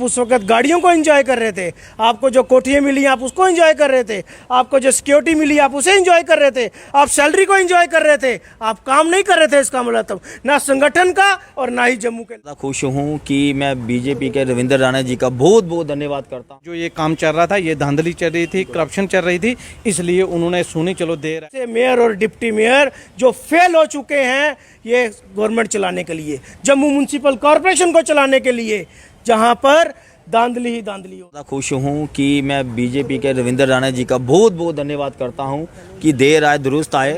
उस वक्त गाड़ियों को एंजॉय कर रहे थे, आपको जो कोठियाँ मिली आप उसको एंजॉय कर रहे थे, आपको जो सिक्योरिटी मिली आप उसे एंजॉय कर रहे थे, आप सैलरी को एंजॉय कर रहे थे, आप काम नहीं कर रहे थे। इसका मतलब ना संगठन का और ना ही जम्मू के। खुश हूँ कि मैं बीजेपी के रविंद्र राणा जी का बहुत बहुत धन्यवाद करता हूँ। जो ये काम चल रहा था, ये धांधली चल रही थी, करप्शन चल रही थी, इसलिए उन्होंने सुनी चलो देर से मेयर और डिप्टी मेयर जो फेल हो चुके हैं ये गवर्नमेंट चलाने के लिए, जम्मू म्यूनसिपल कॉरपोरेशन को चलाने के लिए, जहाँ पर धांधली ही धांधली हो। खुश हूँ कि मैं बीजेपी के रविंद्र राणा जी का बहुत बहुत धन्यवाद करता हूँ कि देर आए दुरुस्त आए।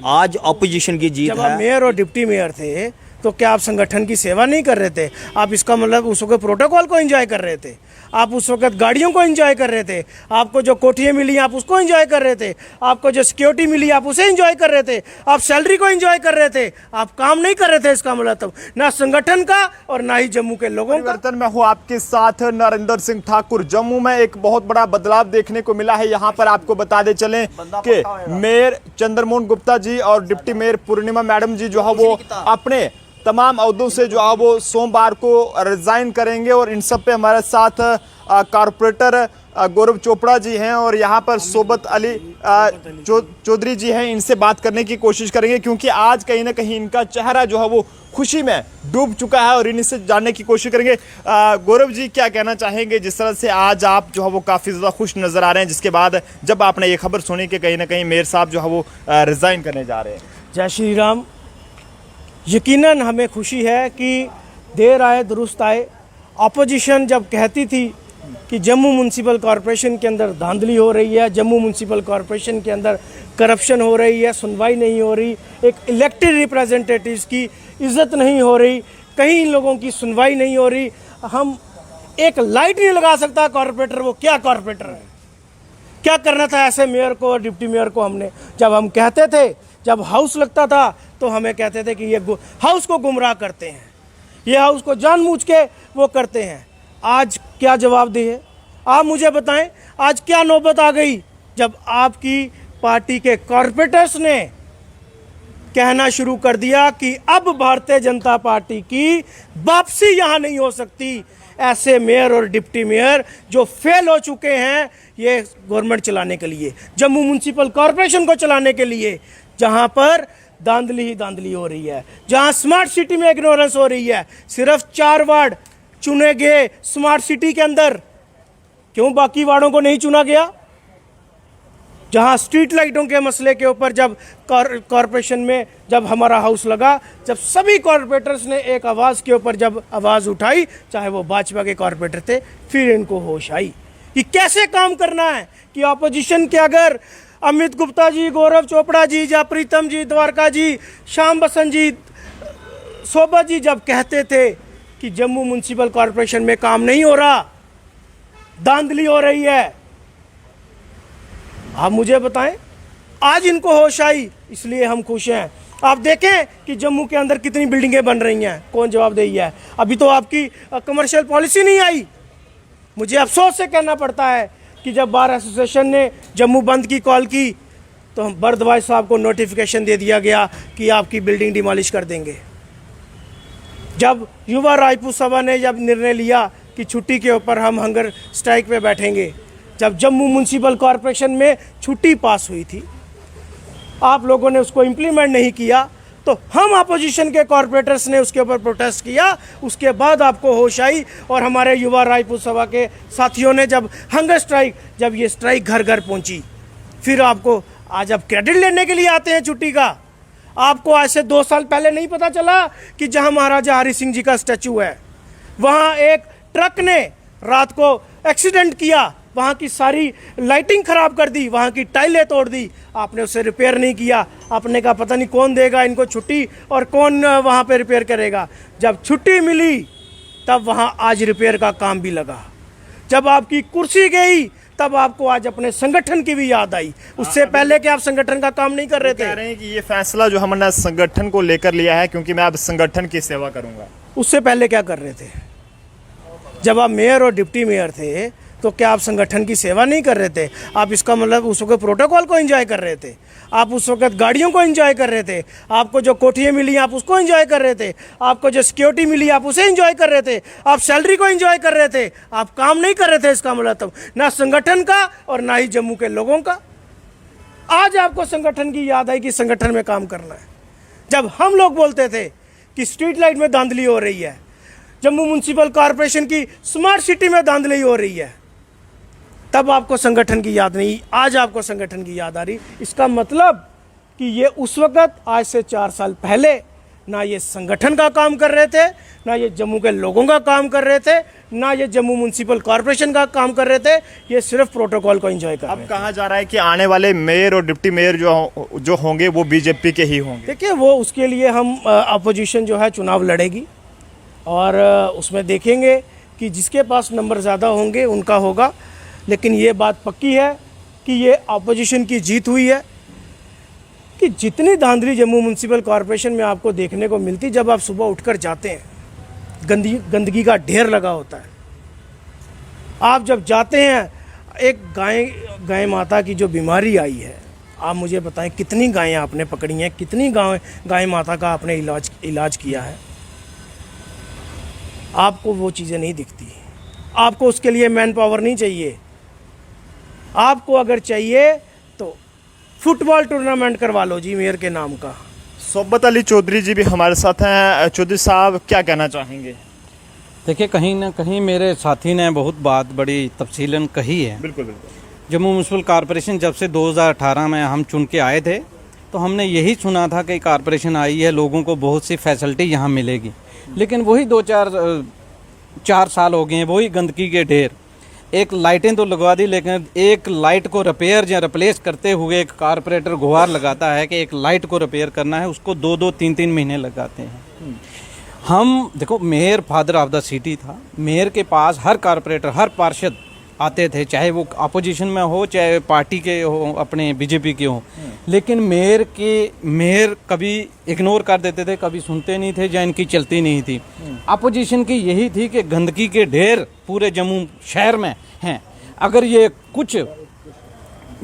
आज ऑपोजिशन की जीत जब है। आप मेयर और डिप्टी मेयर थे तो क्या आप संगठन की सेवा नहीं कर रहे थे? आप इसका मतलब उस वक्त प्रोटोकॉल को एंजॉय कर रहे थे, आप उस वक्त गाड़ियों को एंजॉय कर रहे थे, आपको जो कोठियाँ मिली आप उसको एंजॉय कर रहे थे, आपको जो सिक्योरिटी मिली आप उसे एंजॉय कर रहे थे, आप सैलरी को एंजॉय कर रहे थे, आप काम नहीं कर रहे थे। इसका मतलब ना संगठन का और ना ही जम्मू के लोगों का। परिवर्तन में हूँ आपके साथ नरेंद्र सिंह ठाकुर। जम्मू में एक बहुत बड़ा बदलाव देखने को मिला है। यहाँ पर आपको बता दे चलें कि मेयर चंद्रमोहन गुप्ता जी और डिप्टी मेयर पूर्णिमा मैडम जी जो है वो अपने तमाम अहदों से जो है वो सोमवार को रिजाइन करेंगे। और इन सब पे हमारे साथ कारपोरेटर गौरव चोपड़ा जी हैं और यहाँ पर सोबत अली चौधरी जी हैं। इनसे बात करने की कोशिश करेंगे क्योंकि आज कहीं ना कहीं इनका चेहरा जो है वो खुशी में डूब चुका है और इनसे जानने की कोशिश करेंगे। गौरव जी, क्या कहना चाहेंगे जिस तरह से आज आप जो है वो काफ़ी ज़्यादा खुश नज़र आ रहे हैं, जिसके बाद जब आपने ये खबर सुनी कि कहीं ना कहीं मेयर साहब जो है वो रिजाइन करने जा रहे हैं? जय श्री राम। यकीनन हमें खुशी है कि देर आए दुरुस्त आए। अपोजिशन जब कहती थी कि जम्मू म्यूनसिपल कॉरपोरेशन के अंदर धांधली हो रही है, जम्मू म्यूनसिपल कॉरपोरेशन के अंदर करप्शन हो रही है, सुनवाई नहीं हो रही, एक इलेक्टेड रिप्रेजेंटेटिव्स की इज्जत नहीं हो रही, कहीं लोगों की सुनवाई नहीं हो रही, हम एक लाइट नहीं लगा सकता कॉरपोरेटर, वो क्या कॉरपोरेटर है? क्या करना था ऐसे मेयर को और डिप्टी मेयर को? हमने जब हम कहते थे, जब हाउस लगता था तो हमें कहते थे कि ये हाउस को गुमराह करते हैं, ये हाउस को जानबूझ के वो करते हैं। आज क्या जवाब दिए आप मुझे बताएं? आज क्या नौबत आ गई जब आपकी पार्टी के कॉरपोरेटर्स ने कहना शुरू कर दिया कि अब भारतीय जनता पार्टी की वापसी यहाँ नहीं हो सकती। ऐसे मेयर और डिप्टी मेयर जो फेल हो चुके हैं ये गवर्नमेंट चलाने के लिए, जम्मू म्यूनसिपल कॉरपोरेशन को चलाने के लिए, जहाँ पर धांधली ही धांधली हो रही है, जहाँ स्मार्ट सिटी में इग्नोरेंस हो रही है। सिर्फ 4 वार्ड चुने गए स्मार्ट सिटी के अंदर, क्यों बाकी वार्डों को नहीं चुना गया? जहाँ स्ट्रीट लाइटों के मसले के ऊपर जब कॉरपोरेशन में जब हमारा हाउस लगा, जब सभी कॉरपोरेटर्स ने एक आवाज़ के ऊपर जब आवाज़ उठाई, चाहे वो भाजपा के कॉरपोरेटर थे, फिर इनको होश आई कि कैसे काम करना है। कि अपोजिशन के अगर अमित गुप्ता जी, गौरव चोपड़ा जी, या प्रीतम जी, द्वारका जी, श्याम बसंत जी, सोबत जी जब कहते थे कि जम्मू म्यूनसिपल कॉरपोरेशन में काम नहीं हो रहा, धांधली हो रही है, आप मुझे बताएं? आज इनको होश आई, इसलिए हम खुश हैं। आप देखें कि जम्मू के अंदर कितनी बिल्डिंगें बन रही हैं, कौन जवाबदेही है? अभी तो आपकी कमर्शियल पॉलिसी नहीं आई। मुझे अफसोस से कहना पड़ता है कि जब बार एसोसिएशन ने जम्मू बंद की कॉल की तो हम बरदवाज साहब को नोटिफिकेशन दे दिया गया कि आपकी बिल्डिंग डिमोलिश कर देंगे। जब युवा राजपूत सभा ने जब निर्णय लिया कि छुट्टी के ऊपर हम हंगर स्ट्राइक पे बैठेंगे, जब जम्मू म्यूनसिपल कॉरपोरेशन में छुट्टी पास हुई थी, आप लोगों ने उसको इम्प्लीमेंट नहीं किया, तो हम अपोजिशन के कॉरपोरेटर्स ने उसके ऊपर प्रोटेस्ट किया। उसके बाद आपको होश आई और हमारे युवा राजपूत सभा के साथियों ने जब हंगर स्ट्राइक, जब ये स्ट्राइक घर घर पहुंची, फिर आपको आज आप क्रेडिट लेने के लिए आते हैं छुट्टी का। आपको आज से 2 साल पहले नहीं पता चला कि जहां महाराजा हरि सिंह जी का स्टैचू है, वहां एक ट्रक ने रात को एक्सीडेंट किया, वहाँ की सारी लाइटिंग खराब कर दी, वहाँ की टाइलें तोड़ दी, आपने उसे रिपेयर नहीं किया। आपने कहा पता नहीं कौन देगा इनको छुट्टी और कौन वहाँ पे रिपेयर करेगा। जब छुट्टी मिली तब वहाँ आज रिपेयर का काम भी लगा। जब आपकी कुर्सी गई तब आपको आज अपने संगठन की भी याद आई। उससे पहले कि आप संगठन का काम नहीं कर रहे थे। कह रहे हैं कि ये फैसला जो हमने संगठन को लेकर लिया है क्योंकि मैं अब संगठन की सेवा करूंगा। उससे पहले क्या कर रहे थे? जब आप मेयर और डिप्टी मेयर थे तो क्या आप संगठन की सेवा नहीं कर रहे थे? आप इसका मतलब उस वक्त प्रोटोकॉल को एंजॉय कर रहे थे, आप उस वक्त गाड़ियों को एंजॉय कर रहे थे, आपको जो कोठियाँ मिली आप उसको एंजॉय कर रहे थे, आपको जो सिक्योरिटी मिली आप उसे एंजॉय कर रहे थे, आप सैलरी को एंजॉय कर रहे थे, आप काम नहीं कर रहे थे। इसका मतलब ना संगठन का और ना ही जम्मू के लोगों का। आज आपको संगठन की याद आई कि संगठन में काम करना है। जब हम लोग बोलते थे कि स्ट्रीट लाइट में धांधली हो रही है, जम्मू म्युनिसिपल कॉरपोरेशन की स्मार्ट सिटी में धांधली हो रही है, तब आपको संगठन की याद नहीं, आज आपको संगठन की याद आ रही। इसका मतलब कि ये उस वक्त आज से 4 साल पहले ना ये संगठन का काम कर रहे थे, ना ये जम्मू के लोगों का काम कर रहे थे, ना ये जम्मू म्युनिसिपल कॉरपोरेशन का काम कर रहे थे। ये सिर्फ प्रोटोकॉल को एंजॉय कर रहे अब थे। कहा जा रहा है कि आने वाले मेयर और डिप्टी मेयर जो होंगे वो बीजेपी के ही होंगे। देखिए, वो उसके लिए हम अपोजिशन जो है चुनाव लड़ेगी और उसमें देखेंगे कि जिसके पास नंबर ज़्यादा होंगे उनका होगा। लेकिन ये बात पक्की है कि ये अपोजिशन की जीत हुई है कि जितनी धांधली जम्मू म्युनिसिपल कॉरपोरेशन में आपको देखने को मिलती, जब आप सुबह उठकर जाते हैं गंदगी का ढेर लगा होता है। आप जब जाते हैं, एक गाय माता की जो बीमारी आई है, आप मुझे बताएं कितनी गायें आपने पकड़ी हैं, कितनी गाय माता का आपने इलाज किया है? आपको वो चीज़ें नहीं दिखती। आपको उसके लिए मैन पावर नहीं चाहिए। आपको अगर चाहिए तो फुटबॉल टूर्नामेंट करवा लो जी मेयर के नाम का। सोबत अली चौधरी जी भी हमारे साथ हैं। चौधरी साहब, क्या कहना चाहेंगे? देखिए, कहीं ना कहीं मेरे साथी ने बहुत बात बड़ी तफसीलन कही है। बिल्कुल बिल्कुल। जम्मू म्युनिसिपल कॉरपोरेशन जब से 2018 में हम चुन के आए थे, तो हमने यही सुना था कि कॉरपोरेशन आई है, लोगों को बहुत सी फैसिलिटी यहाँ मिलेगी। लेकिन वही 4 साल हो गए हैं, वही गंदगी के ढेर। एक लाइटें तो लगवा दी, लेकिन एक लाइट को रिपेयर या रिप्लेस करते हुए एक कारपोरेटर गुहार लगाता है कि एक लाइट को रिपेयर करना है, उसको 2-2, 3-3 महीने लगाते हैं। हम देखो, mayor father of the city था। मेयर के पास हर कारपोरेटर, हर पार्षद आते थे, चाहे वो अपोजिशन में हो, चाहे पार्टी के हो, अपने बीजेपी के हो। लेकिन मेयर कभी इग्नोर कर देते थे, कभी सुनते नहीं थे, या इनकी चलती नहीं थी। अपोजिशन की यही थी कि गंदगी के ढेर पूरे जम्मू शहर में हैं। अगर ये कुछ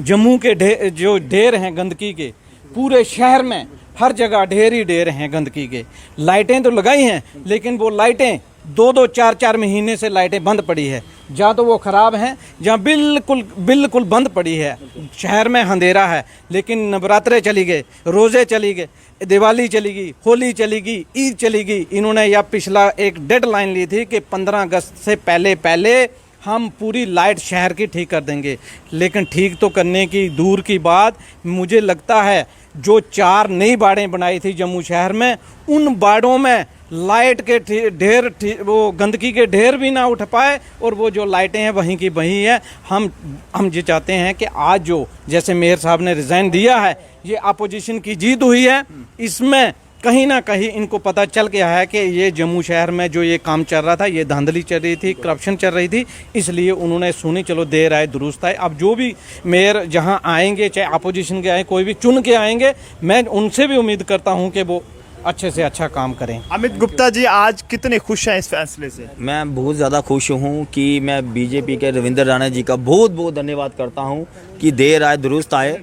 जम्मू के ढेर हैं गंदगी के, पूरे शहर में हर जगह ढेर ही ढेर हैं गंदगी के। लाइटें तो लगाई हैं, लेकिन वो लाइटें 2-2, 4-4 महीने से लाइटें बंद पड़ी है। या तो वो ख़राब हैं, या बिल्कुल बंद पड़ी है। शहर में अंधेरा है, लेकिन नवरात्रे चली गए, रोज़े चली गए, दिवाली चली गई, होली चली गई, ईद चली गई। इन्होंने या पिछला एक डेडलाइन ली थी कि 15 अगस्त से पहले हम पूरी लाइट शहर की ठीक कर देंगे। लेकिन ठीक तो करने की दूर की बात, मुझे लगता है जो 4 नई बाड़ें बनाई थी जम्मू शहर में, उन बाड़ों में लाइट के ढेर, वो गंदगी के ढेर भी ना उठ पाए, और वो जो लाइटें हैं वहीं की वहीं है। हम ये चाहते हैं कि आज जो जैसे मेयर साहब ने रिज़ाइन दिया है, ये अपोजिशन की जीत हुई है। इसमें कहीं ना कहीं इनको पता चल गया है कि ये जम्मू शहर में जो ये काम चल रहा था, ये धांधली चल रही थी, करप्शन चल रही थी, इसलिए उन्होंने सुनी, चलो देर आए दुरुस्त आए। अब जो भी मेयर जहां आएंगे, चाहे अपोजिशन के आए, कोई भी चुन के आएंगे, मैं उनसे भी उम्मीद करता हूं कि वो अच्छे से अच्छा काम करें। अमित गुप्ता जी, आज कितने खुश हैं इस फैसले से? मैं बहुत ज़्यादा खुश हूँ कि मैं बीजेपी के रविंदर राणा जी का बहुत बहुत धन्यवाद करता हूँ कि देर आए दुरुस्त आए।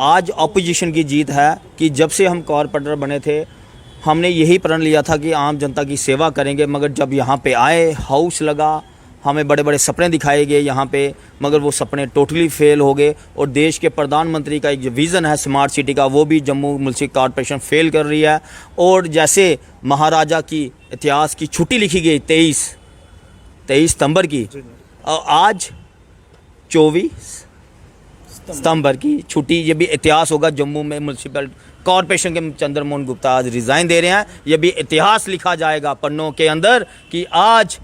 आज अपोजिशन की जीत है कि जब से हम कॉरपोरेटर बने थे, हमने यही प्रण लिया था कि आम जनता की सेवा करेंगे, मगर जब यहाँ पे आए, हाउस लगा, हमें बड़े बड़े सपने दिखाए गए यहाँ पे, मगर वो सपने टोटली फेल हो गए। और देश के प्रधानमंत्री का एक जो विज़न है स्मार्ट सिटी का, वो भी जम्मू म्युनिसिपल कॉरपोरेशन फेल कर रही है। और जैसे महाराजा की इतिहास की छुट्टी लिखी गई 23 सितंबर की, और आज 24 सितंबर की छुट्टी, ये भी इतिहास होगा। जम्मू में म्युनिसिपल कॉरपोरेशन के चंद्रमोहन गुप्ता आज रिज़ाइन दे रहे हैं, ये भी इतिहास लिखा जाएगा पन्नों के अंदर कि आज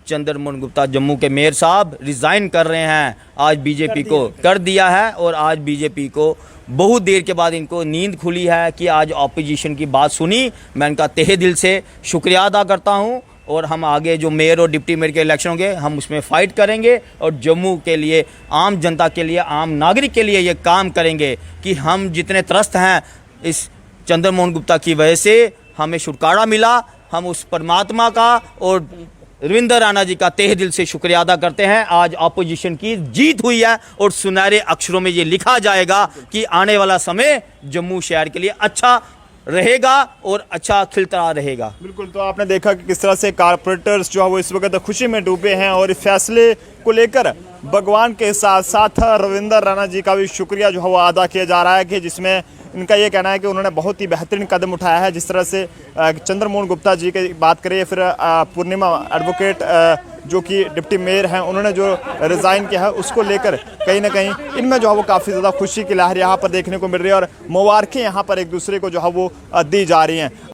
चंद्रमोहन गुप्ता जम्मू के मेयर साहब रिज़ाइन कर रहे हैं। आज बीजेपी को कर दिया है, और आज बीजेपी को बहुत देर के बाद इनको नींद खुली है कि आज ऑपोजिशन की बात सुनी। मैं इनका तहे दिल से शुक्रिया अदा करता हूं। और हम आगे जो मेयर और डिप्टी मेयर के इलेक्शन होंगे, हम उसमें फ़ाइट करेंगे, और जम्मू के लिए, आम जनता के लिए, आम नागरिक के लिए ये काम करेंगे कि हम जितने त्रस्त हैं इस चंद्रमोहन गुप्ता की वजह से, हमें छुटकारा मिला। हम उस परमात्मा का और रविंदर राणा जी का तहे दिल से शुक्रिया अदा करते हैं। आज अपोजिशन की जीत हुई है और सुनहरे अक्षरों में ये लिखा जाएगा कि आने वाला समय जम्मू शहर के लिए अच्छा रहेगा और अच्छा खिलता रहेगा। बिल्कुल, तो आपने देखा कि किस तरह से कारपोरेटर्स जो है वो इस वक्त खुशी में डूबे हैं और इस फैसले को लेकर भगवान के साथ साथ रविंदर राणा जी का भी शुक्रिया जो है वो अदा किया जा रहा है कि जिसमें इनका ये कहना है कि उन्होंने बहुत ही बेहतरीन कदम उठाया है। जिस तरह से चंद्रमोहन गुप्ता जी की बात करें, फिर पूर्णिमा एडवोकेट जो कि डिप्टी मेयर हैं, उन्होंने जो रिज़ाइन किया है उसको लेकर कहीं ना कहीं इनमें जो है वो काफ़ी ज़्यादा खुशी की लहर यहाँ पर देखने को मिल रही है और मुबारकें यहाँ पर एक दूसरे को जो है वो दी जा रही हैं।